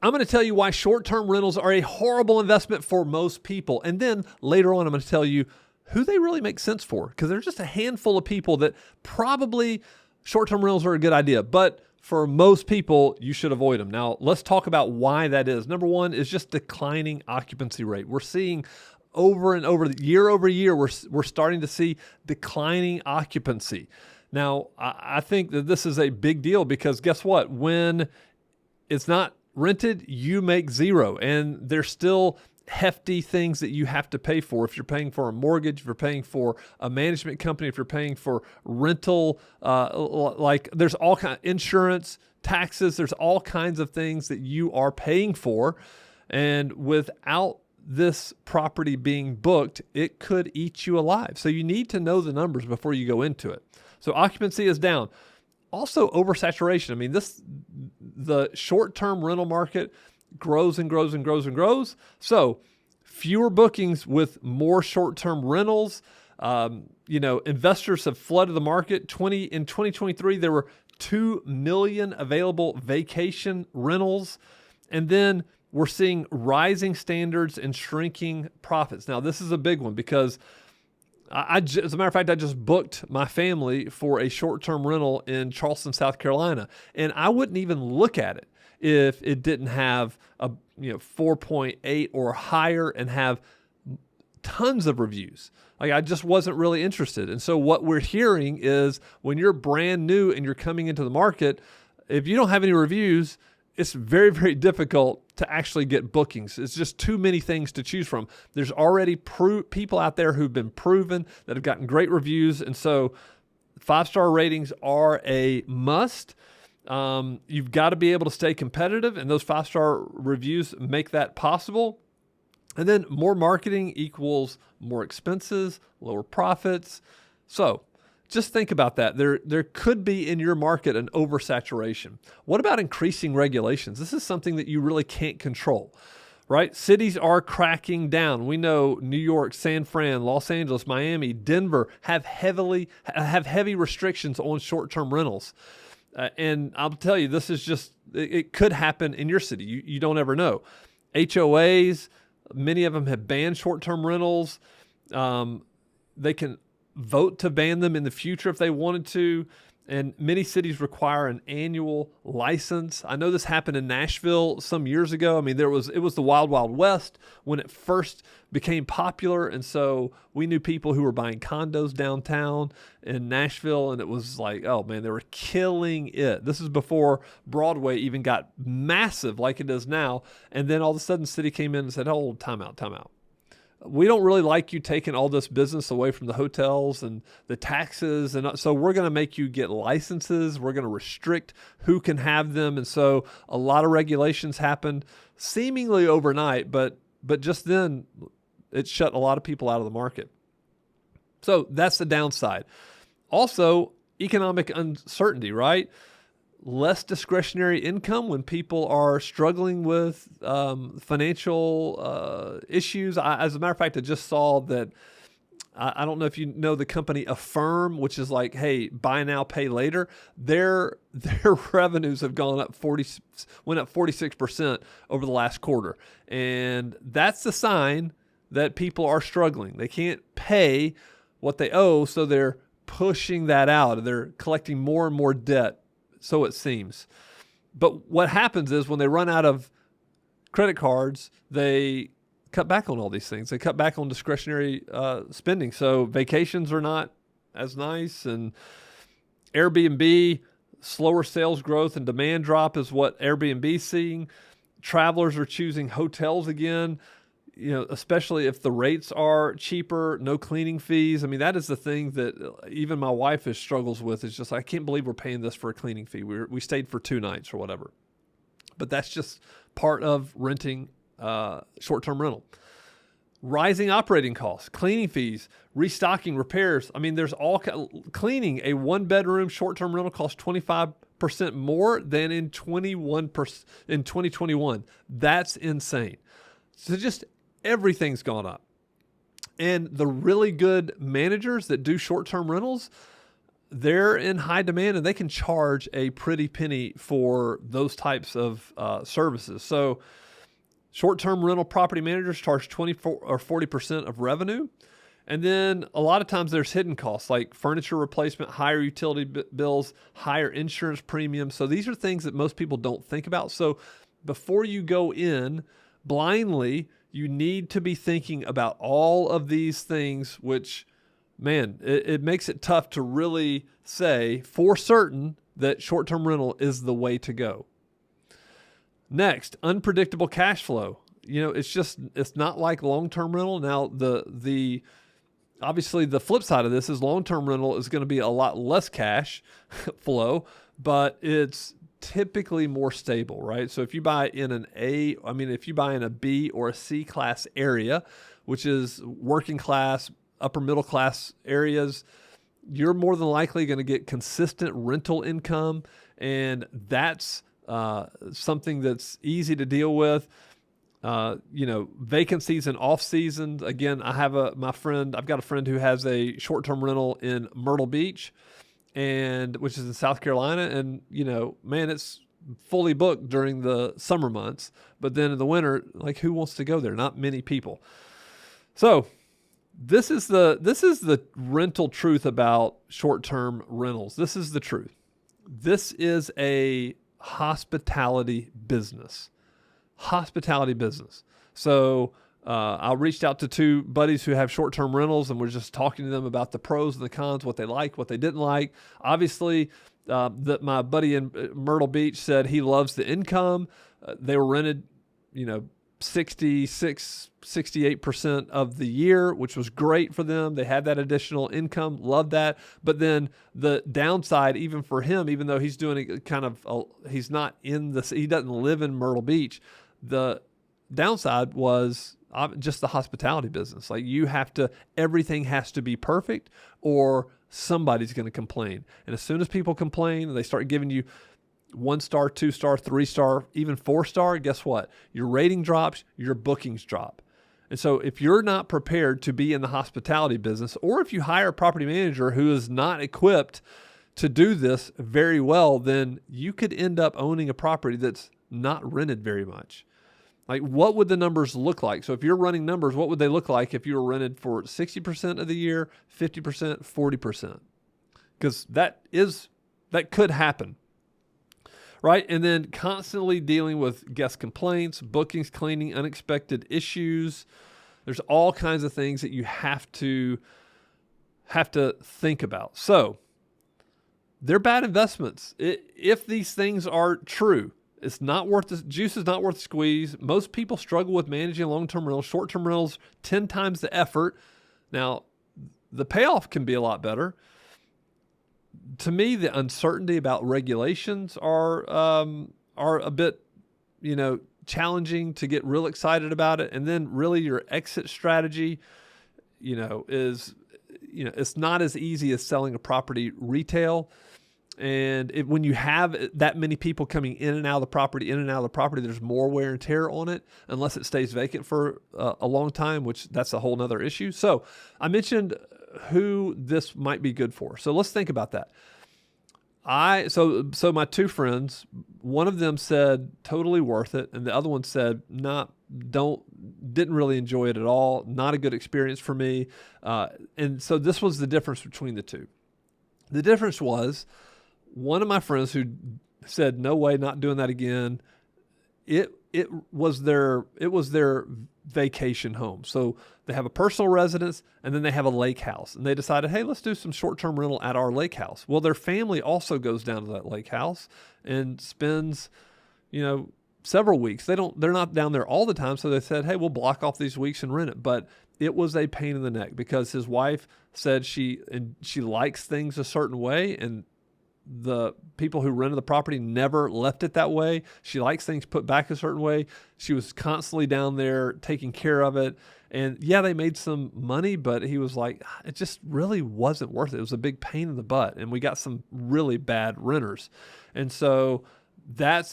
I'm going to tell you why short-term rentals are a horrible investment for most people. And then later on, I'm going to tell you who they really make sense for, because there's just a handful of people that probably short-term rentals are a good idea, but for most people, you should avoid them. Now, let's talk about why that is. Number one is just declining occupancy rate. We're seeing over and over year, we're starting to see declining occupancy. Now, I think that this is a big deal because guess what? When it's not rented, you make zero, and there's still hefty things that you have to pay for. If you're paying for a mortgage, if you're paying for a management company, if you're paying for rental, like there's all kind of insurance, taxes, there's all kinds of things that you are paying for. And without this property being booked, it could eat you alive. So you need to know the numbers before you go into it. So occupancy is down. Also oversaturation. I mean, the short-term rental market grows and grows and grows and grows. So fewer bookings with more short-term rentals. Investors have flooded the market. In 2023, there were 2 million available vacation rentals. And then we're seeing rising standards and shrinking profits. Now, this is a big one because as a matter of fact, I just booked my family for a short-term rental in Charleston, South Carolina, and I wouldn't even look at it if it didn't have a 4.8 or higher and have tons of reviews. Like, I just wasn't really interested. And so what we're hearing is when you're brand new and you're coming into the market, if you don't have any reviews, it's very, very difficult to actually get bookings. It's just too many things to choose from. There's already people out there who've been proven that have gotten great reviews. And so 5-star ratings are a must. You've got to be able to stay competitive, and those 5-star reviews make that possible. And then more marketing equals more expenses, lower profits. So just think about that. There could be in your market an oversaturation. What about increasing regulations? This is something that you really can't control, right? Cities are cracking down. We know New York, San Fran, Los Angeles, Miami, Denver have heavy restrictions on short-term rentals. And I'll tell you, this is just, it could happen in your city. You don't ever know. HOAs, many of them have banned short-term rentals. They can vote to ban them in the future if they wanted to. And many cities require an annual license. I know this happened in Nashville some years ago. I mean, it was the Wild Wild West when it first became popular. And so we knew people who were buying condos downtown in Nashville, and it was like, oh man, they were killing it. This is before Broadway even got massive like it is now. And then all of a sudden the city came in and said, oh, time out. We don't really like you taking all this business away from the hotels and the taxes. And so we're going to make you get licenses. We're going to restrict who can have them. And so a lot of regulations happened seemingly overnight, but just then it shut a lot of people out of the market. So that's the downside. Also, economic uncertainty, right? Less discretionary income when people are struggling with financial issues. As a matter of fact, I just saw that, I don't know if you know the company Affirm, which is like, hey, buy now, pay later. Their revenues have went up 46% over the last quarter. And that's the sign that people are struggling. They can't pay what they owe, so they're pushing that out. They're collecting more and more debt. So it seems. But what happens is when they run out of credit cards, they cut back on all these things. They cut back on discretionary spending. So vacations are not as nice, and Airbnb, slower sales growth and demand drop is what Airbnb's seeing. Travelers are choosing hotels again, especially if the rates are cheaper, no cleaning fees. I mean, that is the thing that even my wife struggles with. It's just, I can't believe we're paying this for a cleaning fee. We stayed for 2 nights or whatever. But that's just part of renting short-term rental. Rising operating costs, cleaning fees, restocking, repairs. I mean, there's all cleaning. A 1-bedroom short-term rental costs 25% more than in 2021. That's insane. So just everything's gone up. And the really good managers that do short-term rentals, they're in high demand and they can charge a pretty penny for those types of services. So short-term rental property managers charge 24 or 40% of revenue. And then a lot of times there's hidden costs like furniture replacement, higher utility bills, higher insurance premiums. So these are things that most people don't think about. So before you go in blindly, you need to be thinking about all of these things, which, man, it makes it tough to really say for certain that short-term rental is the way to go. Next, unpredictable cash flow. It's not like long-term rental. Now, obviously the flip side of this is long-term rental is going to be a lot less cash flow, but it's typically more stable, right? So if you buy in if you buy in a B or a C class area, which is working class, upper middle class areas, you're more than likely going to get consistent rental income, and that's something that's easy to deal with. Vacancies and off seasons. Again, I've got a friend who has a short-term rental in Myrtle Beach, which is in South Carolina. And, man, it's fully booked during the summer months, but then in the winter, like, who wants to go there? Not many people. So this is the rental truth about short-term rentals. This is the truth. This is a hospitality business. So I reached out to two buddies who have short-term rentals, and we're just talking to them about the pros and the cons, what they like, what they didn't like. Obviously, my buddy in Myrtle Beach said he loves the income. They were rented, 68% of the year, which was great for them. They had that additional income, loved that. But then the downside, even for him, even though he's doing he doesn't live in Myrtle Beach, the downside was just the hospitality business. Like, everything has to be perfect or somebody's going to complain. And as soon as people complain, they start giving you 1-star, 2-star, 3-star, even 4-star, guess what? Your rating drops, your bookings drop. And so if you're not prepared to be in the hospitality business, or if you hire a property manager who is not equipped to do this very well, then you could end up owning a property that's not rented very much. Like, what would the numbers look like? So if you're running numbers, what would they look like if you were rented for 60% of the year, 50%, 40%? Because that could happen. Right? And then constantly dealing with guest complaints, bookings, cleaning, unexpected issues. There's all kinds of things that you have to think about. So they're bad investments. If these things are true, it's not worth the juice is not worth the squeeze. Most people struggle with managing long-term rentals. Short-term rentals, 10 times the effort. Now, the payoff can be a lot better. To me, the uncertainty about regulations are a bit, challenging to get real excited about it. And then really your exit strategy, is, it's not as easy as selling a property retail. And when you have that many people coming in and out of the property, there's more wear and tear on it unless it stays vacant for a long time, which that's a whole nother issue. So I mentioned who this might be good for. So let's think about that. So my two friends, one of them said totally worth it, and the other one said didn't really enjoy it at all, not a good experience for me. And so this was the difference between the two. The difference was one of my friends who said no way, not doing that again. It was their vacation home. So they have a personal residence and then they have a lake house, and they decided, hey, let's do some short-term rental at our lake house. Well, their family also goes down to that lake house and spends, several weeks. They're not down there all the time. So they said, hey, we'll block off these weeks and rent it. But it was a pain in the neck because his wife said she likes things a certain way, and the people who rented the property never left it that way. She likes things put back a certain way. She was constantly down there taking care of it. And yeah, they made some money, but he was like, it just really wasn't worth it. It was a big pain in the butt. And we got some really bad renters. And so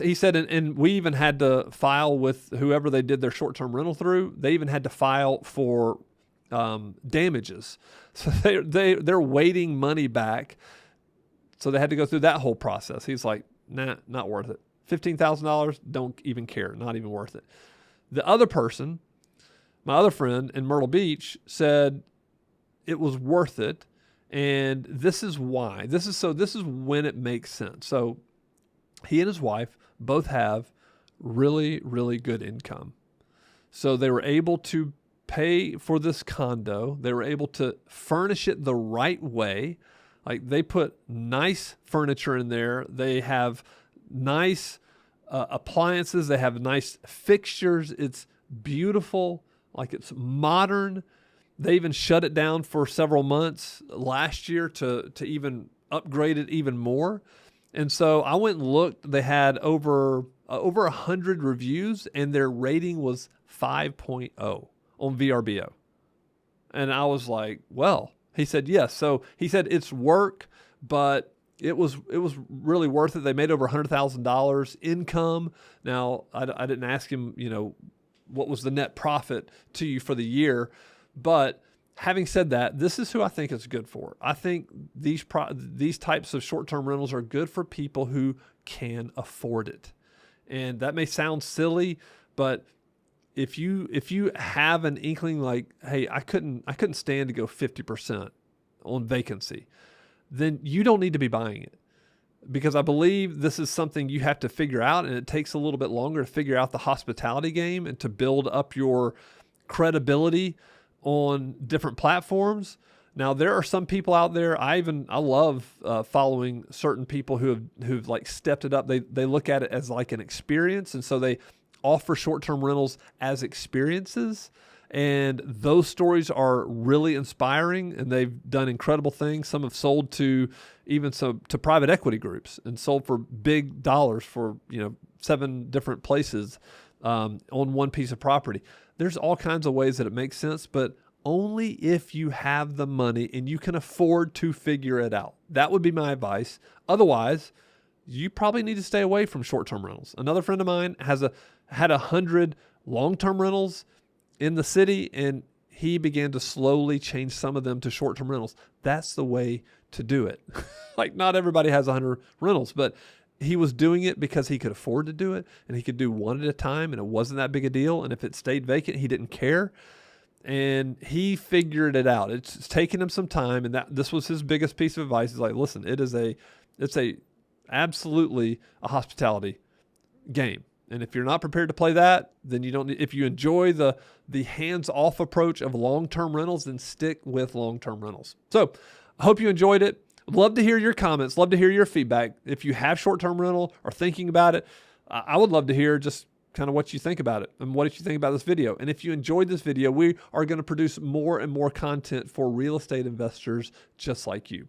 he said, and we even had to file with whoever they did their short-term rental through. They even had to file for damages. So they're waiting money back so they had to go through that whole process. He's like, nah, not worth it. $15,000, don't even care, not even worth it. The other person, my other friend in Myrtle Beach, said it was worth it, and this is why. This is when it makes sense. So he and his wife both have really, really good income. So they were able to pay for this condo. They were able to furnish it the right way. Like, they put nice furniture in there. They have nice appliances. They have nice fixtures. It's beautiful. Like, it's modern. They even shut it down for several months last year to even upgrade it even more. And so I went and looked. They had over 100 reviews, and their rating was 5.0 on VRBO. And I was like, well, he said, yes. So he said it's work, but it was really worth it. They made over $100,000 income. Now, I didn't ask him, what was the net profit to you for the year. But having said that, this is who I think it's good for. I think these types of short-term rentals are good for people who can afford it. And that may sound silly, but if you have an inkling like, hey, I couldn't stand to go 50% on vacancy, then you don't need to be buying it. Because I believe this is something you have to figure out, and it takes a little bit longer to figure out the hospitality game and to build up your credibility on different platforms. Now, there are some people out there. I love following certain people who've like stepped it up. They look at it as like an experience, and so they offer short-term rentals as experiences. And those stories are really inspiring, and they've done incredible things. Some have sold to private equity groups and sold for big dollars for 7 different places on one piece of property. There's all kinds of ways that it makes sense, but only if you have the money and you can afford to figure it out. That would be my advice. Otherwise, you probably need to stay away from short-term rentals. Another friend of mine had 100 long-term rentals in the city, and he began to slowly change some of them to short-term rentals. That's the way to do it. Like, not everybody has 100 rentals, but he was doing it because he could afford to do it, and he could do one at a time, and it wasn't that big a deal. And if it stayed vacant, he didn't care. And he figured it out. It's taken him some time, and this was his biggest piece of advice. He's like, listen, it's absolutely a hospitality game. And if you're not prepared to play that, then you don't need. If you enjoy the hands-off approach of long-term rentals, then stick with long-term rentals. So I hope you enjoyed it. Love to hear your comments. Love to hear your feedback. If you have short-term rental or thinking about it, I would love to hear just kind of what you think about it and what did you think about this video. And if you enjoyed this video, we are going to produce more and more content for real estate investors just like you.